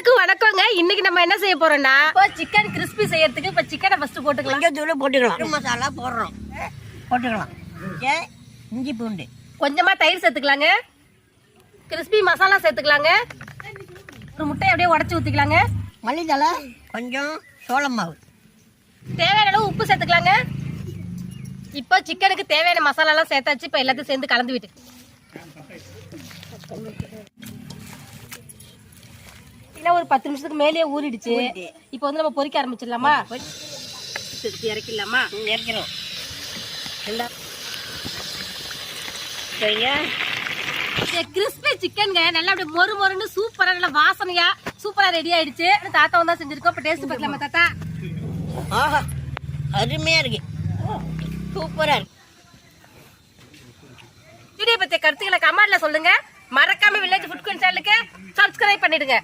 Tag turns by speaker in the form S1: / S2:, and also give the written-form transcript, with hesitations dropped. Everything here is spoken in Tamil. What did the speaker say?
S1: எல்லாருக்கும் வணக்கங்க. இன்னைக்கு நம்ம என்ன செய்ய போறோம்னா சிக்கன் கிறிஸ்பி செய்யறதுக்கு இப்ப சிக்கனை ஃபர்ஸ்ட் போட்டுக்கலாம்.
S2: தூள் போட்டுக்கலாம். மசாலா போட்டுக்கலாம். இஞ்சி பூண்டு
S1: கொஞ்சமா தயிர் சேர்த்துக்கலாங்க. கிறிஸ்பி மசாலா சேர்த்துக்கலாங்க. ஒரு முட்டையை அப்படியே உடைச்சு ஊத்திக்கலாங்க.
S2: மல்லித்தலை கொஞ்சம் சோளம் மாவு
S1: தேவையான அளவு உப்பு சேர்த்துக்கலாங்க. இப்போ சிக்கனுக்கு தேவையான மசாலா எல்லாம் சேர்த்தாச்சு. இப்ப எல்லாத்தையும் சேர்ந்து கலந்து விட்டு ஒரு 10 நிமிஷத்துக்கு மேலேயே ஊறிடுச்சு. இப்போ வந்து நம்ம பொரிக்க ஆரம்பிச்சிடலாமா? இறக்கிடலாமா?
S2: இறக்கிறோம்.
S1: கிறிஸ்பி சிக்கனுங்க நல்லா அப்படியே மொறு மொறுன்னு சூப்பரா நல்லா வாசனையா சூப்பரா ரெடி ஆயிடுச்சு. தாத்தா வந்தா செஞ்சிருக்கோம். இப்ப டேஸ்ட் பார்க்கலாமா தாத்தா?
S2: ஆஹா, அருமையா இருக்கு, சூப்பரா இருக்கு.
S1: வீடியோ பத்திய கருத்துக்களை கமெண்ட்ல சொல்லுங்க. மறக்காம வில்லேஜ் ஃபுட் சேனலுக்கு சப்ஸ்கிரைப் பண்ணிடுங்க.